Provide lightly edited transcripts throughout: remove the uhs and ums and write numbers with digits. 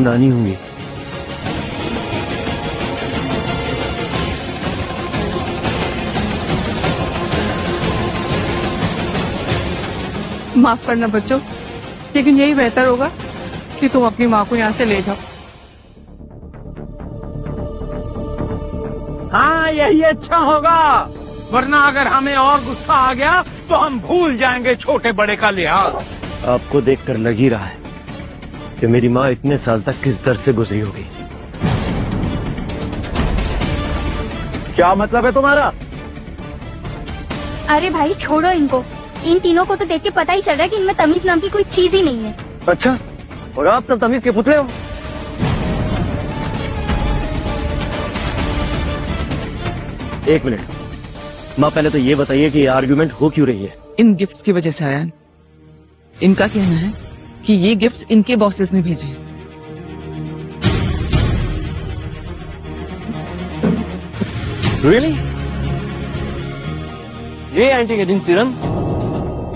तू नानी होंगी। माफ करना बच्चों, लेकिन यही बेहतर होगा कि तुम अपनी माँ को यहाँ से ले जाओ। हाँ, यही अच्छा होगा, वरना अगर हमें और गुस्सा आ गया तो हम भूल जाएंगे छोटे बड़े का लिहाज। आपको देखकर लग ही रहा है कि मेरी माँ इतने साल तक किस दर्द से गुजरी होगी। क्या मतलब है तुम्हारा? अरे भाई छोड़ो इनको, इन तीनों को तो देख के पता ही चल रहा है कि इनमें तमीज नाम की कोई चीज ही नहीं है। अच्छा, और आप सब तमीज के पुतले हो। एक मिनट माँ, पहले तो ये बताइए कि ये आर्गुमेंट हो क्यों रही है? इन गिफ्ट्स की वजह से आया। इनका कहना है कि ये गिफ्ट्स इनके बॉसेस ने भेजे हैं। रियली? ये एंटी एजिंग सीरम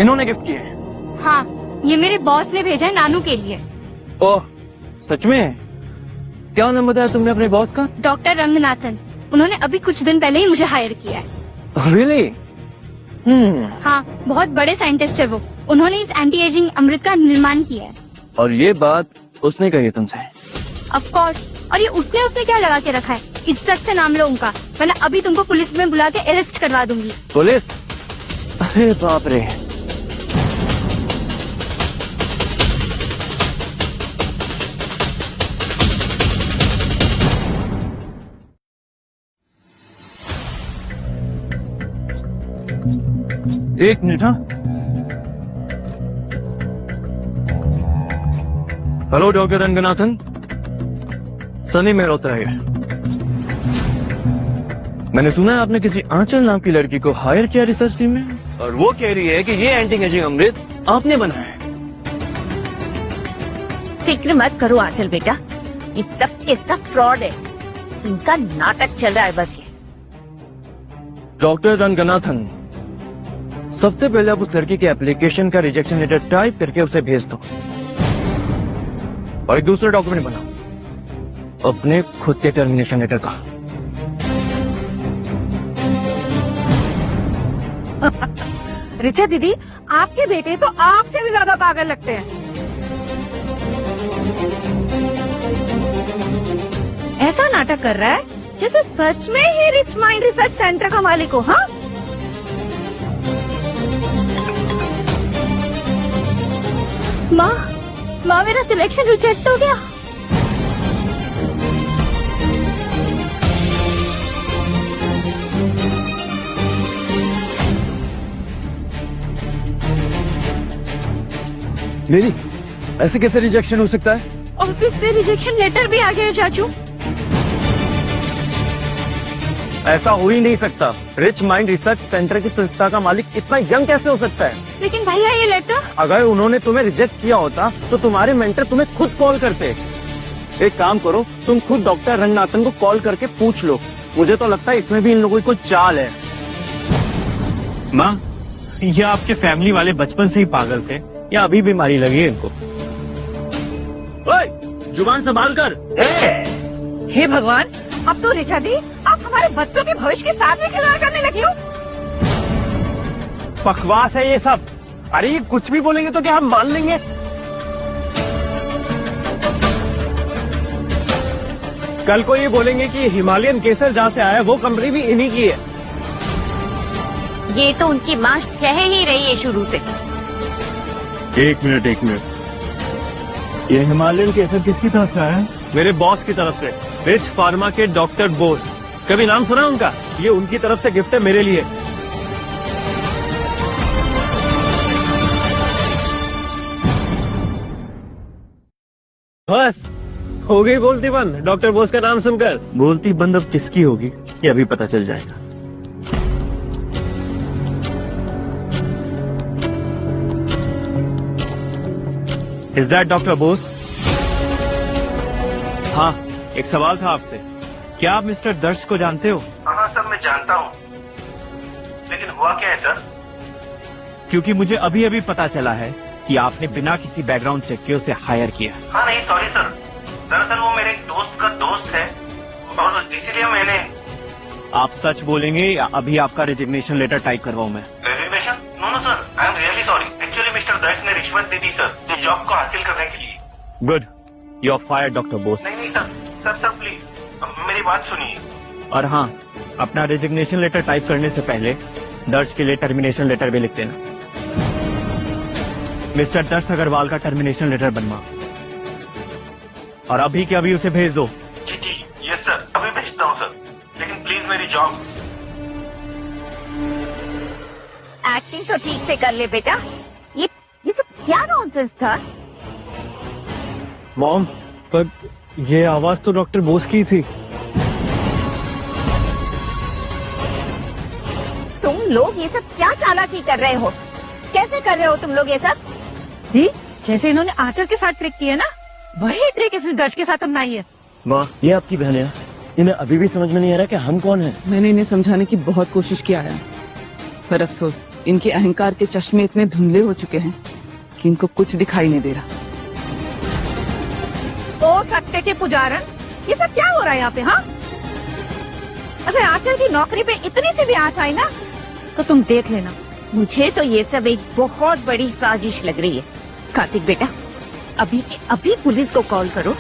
इन्होंने गिफ्ट किए हैं? हाँ, ये मेरे बॉस ने भेजा है नानू के लिए। ओह, सच में? क्या नाम बताया तुमने अपने बॉस का? डॉक्टर रंगनाथन। उन्होंने अभी कुछ दिन पहले ही मुझे हायर किया है। रियली? हाँ, बहुत बड़े साइंटिस्ट है वो। उन्होंने इस एंटी एजिंग अमृत का निर्माण किया है। और ये बात उसने कही तुमसे? Of course. और ये उसने क्या लगा के रखा है? इज्जत से नाम लो उनका, वरना अभी तुमको पुलिस में बुला के अरेस्ट करवा दूंगी। पुलिस? अरे बाप रे। एक मिनट। हाँ, हेलो डॉक्टर रंगनाथन, सनी मेहरोत्रा है। मैंने सुना है आपने किसी आंचल नाम की लड़की को हायर किया रिसर्च टीम में, और वो कह रही है कि ये एंटी एजिंग अमृत आपने बनाया है। फिक्र मत करो आंचल बेटा, ये सब के सब फ्रॉड है। इनका नाटक चल रहा है बस। ये डॉक्टर रंगनाथन, सबसे पहले आप उस लड़की के एप्लीकेशन का रिजेक्शन लेटर टाइप करके उसे भेज दो, और एक दूसरा डॉक्यूमेंट बनाओ अपने खुद के टर्मिनेशन लेटर का। रिचा दीदी, आपके बेटे तो आपसे भी ज्यादा पागल लगते हैं। ऐसा नाटक कर रहा है जैसे सच में ही रिच माइंड रिसर्च सेंटर का मालिक हो। हाँ, माँ मेरा सिलेक्शन रिजेक्ट हो गया। नहीं, ऐसे कैसे रिजेक्शन हो सकता है? ऑफिस से रिजेक्शन लेटर भी आ गया है चाचू। ऐसा हो ही नहीं सकता। रिच माइंड रिसर्च सेंटर की संस्था का मालिक इतना यंग कैसे हो सकता है? लेकिन भैया ये लेटर, अगर उन्होंने तुम्हें रिजेक्ट किया होता तो तुम्हारे मेंटर तुम्हें खुद कॉल करते। एक काम करो, तुम खुद डॉक्टर रंगनाथन को कॉल करके पूछ लो। मुझे तो लगता है इसमें भी इन लोगों की कोई चाल है। माँ, ये आपके फैमिली वाले बचपन से ही पागल थे या अभी बीमारी लगी है इनको? ओए, जुबान संभाल कर। हे भगवान, अब तो रिचा दी आप हमारे बच्चों के भविष्य के साथ में खिलवाड़ करने लगी हो। बकवास है ये सब। अरे ये कुछ भी बोलेंगे तो क्या हम मान लेंगे? कल को ये बोलेंगे कि हिमालयन केसर जहाँ से आया वो कंपनी भी इन्हीं की है। ये तो उनकी माँ कह ही रही है शुरू से। एक मिनट, ये हिमालयन केसर किसकी तरफ से आया है? मेरे बॉस की तरफ से, रिच फार्मा के डॉक्टर बोस। कभी नाम सुना उनका? ये उनकी तरफ से गिफ्ट है मेरे लिए। बस हो गई बोलती बंद डॉक्टर बोस का नाम सुनकर। बोलती बंद अब किसकी होगी ये अभी पता चल जाएगा। Is that doctor Bose? हाँ, एक सवाल था आपसे। क्या आप मिस्टर दर्श को जानते हो? हाँ सर, मैं जानता हूँ, लेकिन हुआ क्या है सर? क्योंकि मुझे अभी अभी पता चला है कि आपने बिना किसी बैकग्राउंड चेक के उसे हायर किया। हाँ नहीं, सॉरी सर, दरअसल वो मेरे एक दोस्त का दोस्त है और इसीलिए मैंने। आप सच बोलेंगे या अभी आपका रेजिग्नेशन लेटर टाइप करवाऊं मैं? Resignation? No no sir, I am really sorry. Actually mister Darsh ने रिश्वत दे दी सर इस जॉब को हासिल करने के लिए। Good, you are fired doctor Bose. नहीं नहीं सर, सर सर प्लीज मेरी बात सुनिए। और हाँ, अपना रेजिग्नेशन लेटर टाइप करने से पहले दर्श के लिए टर्मिनेशन लेटर भी लिख देना। मिस्टर दर्श अग्रवाल का टर्मिनेशन लेटर बनवा और अभी के अभी उसे भेज दो। जी जी यस सर, अभी भेजता हूँ सर, लेकिन प्लीज मेरी जॉब। एक्टिंग तो ठीक से कर ले बेटा। ये सब क्या नॉनसेंस था? मॉम, पर ये आवाज तो डॉक्टर बोस की थी। तुम लोग ये सब क्या चालाकी कर रहे हो? कैसे कर रहे हो तुम लोग ये सब? दी, जैसे इन्होंने आंचल के साथ ट्रिक की है ना, वही ट्रिक इसने दर्श के साथ अपनाई है। माँ, ये आपकी बहन है। इन्हें अभी भी समझ में नहीं आ रहा कि हम कौन हैं। मैंने इन्हें समझाने की बहुत कोशिश किया है, पर अफसोस इनके अहंकार के चश्मे इतने धुंधले हो चुके हैं कि इनको कुछ दिखाई नहीं दे रहा। ओ सकते के पुजारन, ये सब क्या हो रहा है यहाँ पे? हाँ, अगर आंचल की नौकरी पे इतनी सी भी आँच आई ना तो तुम देख लेना। मुझे तो ये सब एक बहुत बड़ी साजिश लग रही है। कार्तिक बेटा, अभी के अभी पुलिस को कॉल करो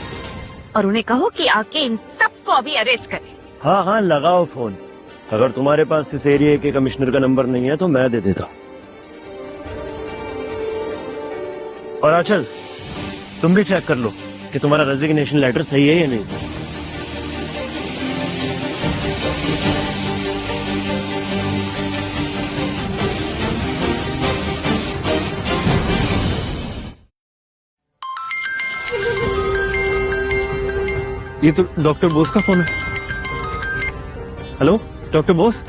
और उन्हें कहो कि आके इन सबको अभी अरेस्ट करे। हाँ हाँ, लगाओ फोन। अगर तुम्हारे पास इस एरिया के कमिश्नर का नंबर नहीं है तो मैं दे देता। और आंचल, तुम भी चेक कर लो कि तुम्हारा रेजिग्नेशन लेटर सही है या नहीं। ये तो डॉक्टर बोस का फोन है। Hello doctor Bose.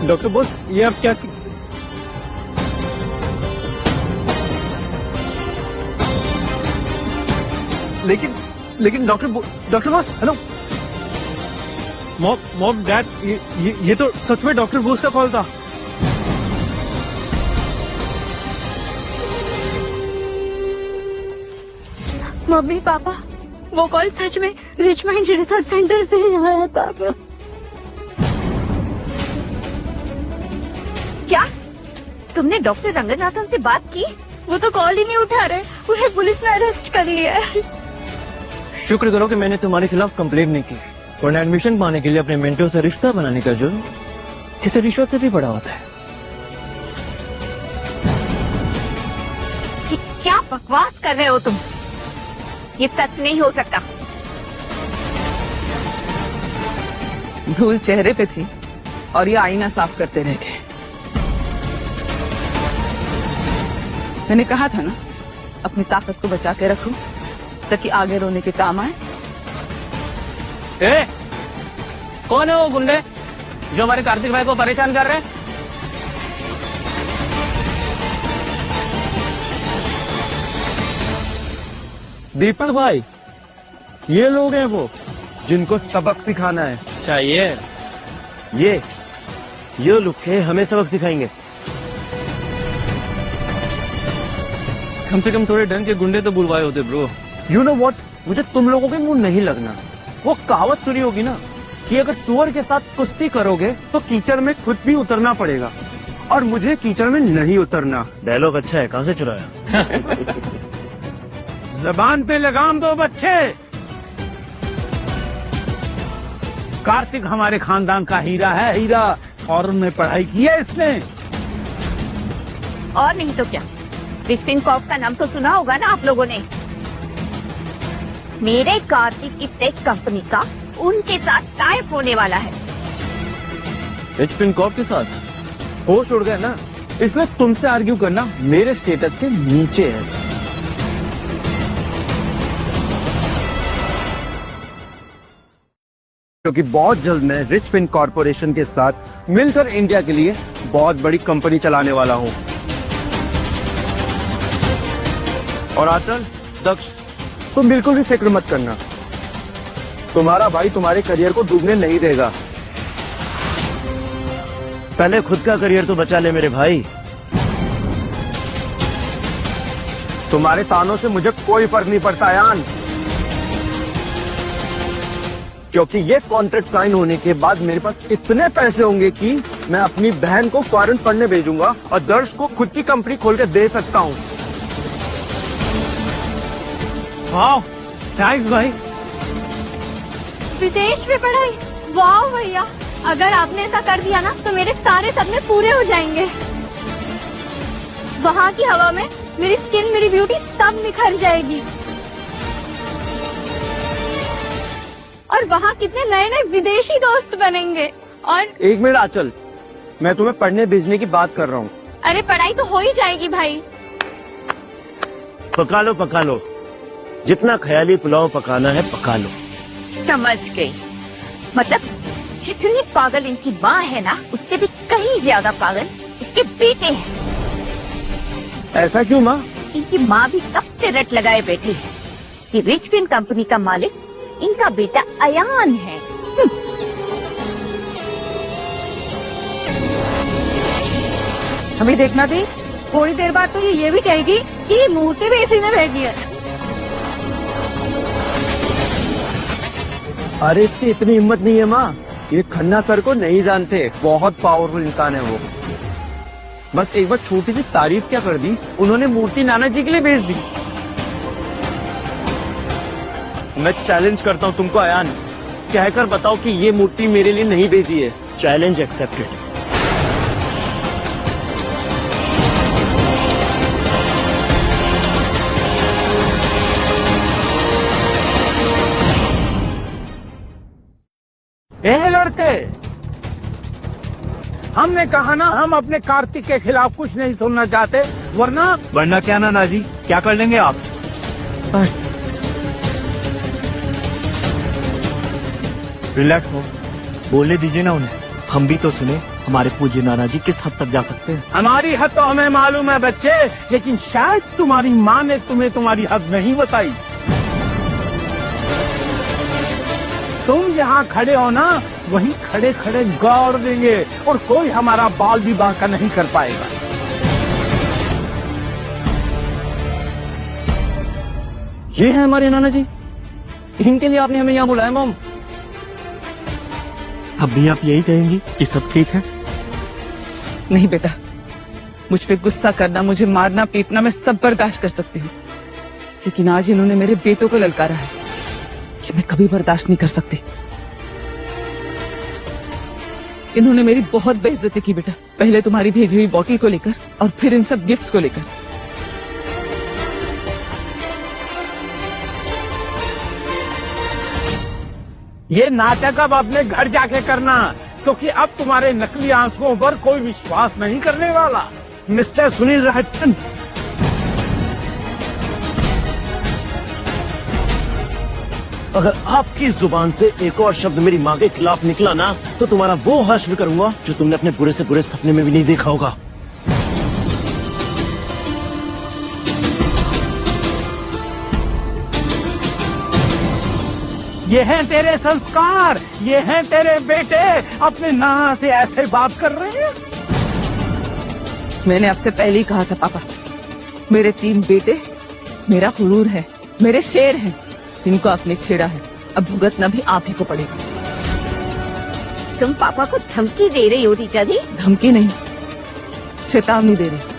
Doctor Bose, ये आप क्या? लेकिन doctor Bose, hello. Mom dad, ये तो सच में डॉक्टर बोस का कॉल था। मम्मी पापा, वो कॉल सच में रिचमाइंड रिसर्च सेंटर से ही आया था। क्या तुमने डॉक्टर रंगनाथन से बात की? वो तो कॉल ही नहीं उठा रहे, उन्हें पुलिस ने अरेस्ट कर लिया है। शुक्र करो कि मैंने तुम्हारे खिलाफ कंप्लेंट नहीं की, वरना एडमिशन पाने के लिए अपने मेंटर से रिश्ता बनाने का जुर्म किसी रिश्वत से भी बड़ा होता है। क्या बकवास कर रहे हो तुम? ये सच नहीं हो सकता। धूल चेहरे पे थी और ये आईना साफ करते रह गए। मैंने कहा था ना, अपनी ताकत को बचा के रखो ताकि आगे रोने के काम आए। कौन है वो गुंडे जो हमारे कार्तिक भाई को परेशान कर रहे हैं? दीपक भाई, ये लोग हैं वो जिनको सबक सिखाना है। अच्छा, ये लोग के हमें सबक सिखाएंगे। कम से कम थोड़े ढंग के गुंडे तो बुलवाए होते ब्रो। यू नो व्हाट, मुझे तुम लोगों के मुंह नहीं लगना। वो कहावत सुनी होगी ना कि अगर सुअर के साथ कुश्ती करोगे तो कीचड़ में खुद भी उतरना पड़ेगा, और मुझे कीचड़ में नहीं उतरना। डायलॉग अच्छा है, कहाँ से चुराया? जबान पे लगाम दो बच्चे। कार्तिक हमारे खानदान का हीरा है, हीरा। फॉरेन में पढ़ाई की है इसने। और नहीं तो क्या, रिश्तिन कॉप का नाम तो सुना होगा ना आप लोगों ने। मेरे कार्तिक की टेक कंपनी का उनके साथ टाइप होने वाला है। रिचपिन कॉप के साथ होश उड़ गया ना, इसलिए तुमसे आर्ग्यू करना मेरे स्टेटस के नीचे है। क्योंकि बहुत जल्द मैं रिच फिन कॉर्पोरेशन के साथ मिलकर इंडिया के लिए बहुत बड़ी कंपनी चलाने वाला हूं। और आंचल, दक्ष, तुम बिल्कुल भी फिक्र मत करना, तुम्हारा भाई तुम्हारे करियर को डूबने नहीं देगा। पहले खुद का करियर तो बचा ले मेरे भाई। तुम्हारे तानों से मुझे कोई फर्क नहीं पड़ता यान, क्योंकि ये कॉन्ट्रैक्ट साइन होने के बाद मेरे पास इतने पैसे होंगे कि मैं अपनी बहन को फॉरेन पढ़ने भेजूंगा और दर्श को खुद की कंपनी खोल के दे सकता हूँ। वाह, थैंक्स भाई। विदेश में पढ़ाई, वाह भैया, अगर आपने ऐसा कर दिया ना तो मेरे सारे सपने पूरे हो जाएंगे। वहाँ की हवा में मेरी स्किन, मेरी ब्यूटी सब निखर जाएगी। और वहाँ कितने नए नए विदेशी दोस्त बनेंगे। और एक मिनट आंचल, मैं तुम्हें पढ़ने भेजने की बात कर रहा हूँ। अरे पढ़ाई तो हो ही जाएगी भाई। पका लो, जितना ख्याली पुलाव पकाना है पका लो। समझ गई, मतलब जितनी पागल इनकी माँ है ना, उससे भी कहीं ज्यादा पागल इसके बेटे हैं। ऐसा क्यों माँ? इनकी माँ भी कब से रट लगाए बैठी है कि रिचफिन कंपनी का मालिक इनका बेटा अयान है। हमें देखना थी, थोड़ी देर बाद तो ये भी कहेगी कि मूर्ति भी इसी ने भेजी है। अरे इसकी इतनी हिम्मत नहीं है माँ, ये खन्ना सर को नहीं जानते, बहुत पावरफुल इंसान है वो। बस एक बार छोटी सी तारीफ क्या कर दी, उन्होंने मूर्ति नाना जी के लिए भेज दी। मैं चैलेंज करता हूँ तुमको अयान, कहकर बताओ कि ये मूर्ति मेरे लिए नहीं भेजी है। Challenge accepted. ए लड़के, हमने कहा ना हम अपने कार्तिक के खिलाफ कुछ नहीं सुनना चाहते, वरना क्या नाना जी, क्या कर लेंगे आप? रिलैक्स हो, बोलने दीजिए ना उन्हें, हम भी तो सुने हमारे पूज्य नाना जी किस हद तक जा सकते हैं। हमारी हद तो हमें मालूम है बच्चे, लेकिन शायद तुम्हारी माँ ने तुम्हें तुम्हारी हद नहीं बताई। तुम यहाँ खड़े हो ना, वहीं खड़े खड़े गौर देंगे और कोई हमारा बाल भी बांका नहीं कर पाएगा। ये है हमारे नाना जी, इनके लिए आपने हमें यहाँ बुलाया मॉम। अब भी आप यही कहेंगी कि सब ठीक है? नहीं बेटा, मुझ पे गुस्सा करना, मुझे मारना पीटना मैं सब बर्दाश्त कर सकती हूँ, लेकिन आज इन्होंने मेरे बेटों को ललकारा है, ये मैं कभी बर्दाश्त नहीं कर सकती। इन्होंने मेरी बहुत बेइज्जती की बेटा, पहले तुम्हारी भेजी हुई बॉटल को लेकर और फिर इन सब गिफ्ट्स को लेकर। ये नाटक अब अपने घर जाके करना, क्योंकि अब तुम्हारे नकली आंसुओं पर कोई विश्वास नहीं करने वाला। मिस्टर सुनील राजन, अगर आपकी जुबान से एक और शब्द मेरी माँ के खिलाफ निकला ना, तो तुम्हारा वो हश्र करूंगा जो तुमने अपने बुरे से बुरे सपने में भी नहीं देखा होगा। ये हैं तेरे संस्कार, ये हैं तेरे बेटे, अपने नाना से ऐसे बात कर रहे हैं। मैंने आपसे पहले ही कहा था पापा, मेरे 3 बेटे मेरा गुरूर है, मेरे शेर हैं, इनको आपने छेड़ा है, अब भुगतना भी आप ही को पड़ेगा। तुम पापा को धमकी दे रही हो रीचा जी? धमकी नहीं, चेतावनी दे रही।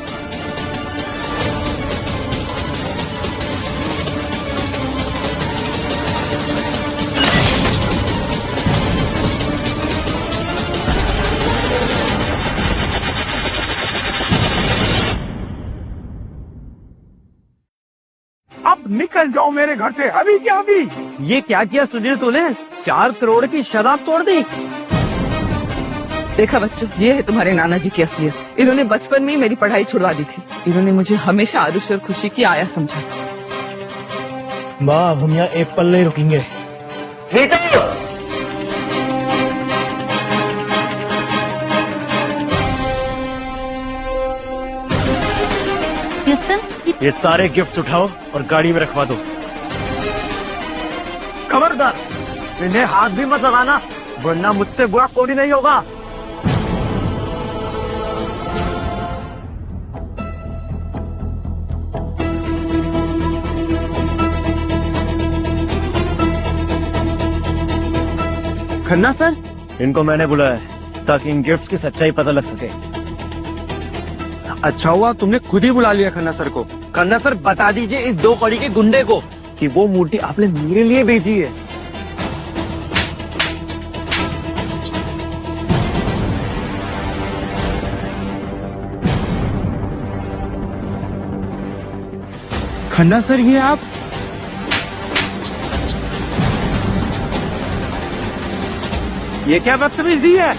अब निकल जाओ मेरे घर से, अभी क्या अभी। ये क्या किया सुनील तूने? 4 करोड़ की शराब तोड़ दी। देखा बच्चों, ये है तुम्हारे नाना जी की असलियत। इन्होंने बचपन में ही मेरी पढ़ाई छुड़वा दी थी। इन्होंने मुझे हमेशा आरुष और खुशी की आया समझा। माँ, हम यहाँ एक पल नहीं रुकेंगे। ये सारे गिफ्ट्स उठाओ और गाड़ी में रखवा दो। खबरदार, इन्हें हाथ भी मत लगाना, वरना मुझसे बुरा कोई नहीं होगा। खन्ना सर, इनको मैंने बुलाया है ताकि इन गिफ्ट्स की सच्चाई पता लग सके। अच्छा हुआ तुमने खुद ही बुला लिया खन्ना सर को। खन्ना सर बता दीजिए इस 2 कौड़ी के गुंडे को कि वो मूर्ति आपने मेरे लिए भेजी है। खन्ना सर ये आप ये क्या बदतमीजी है?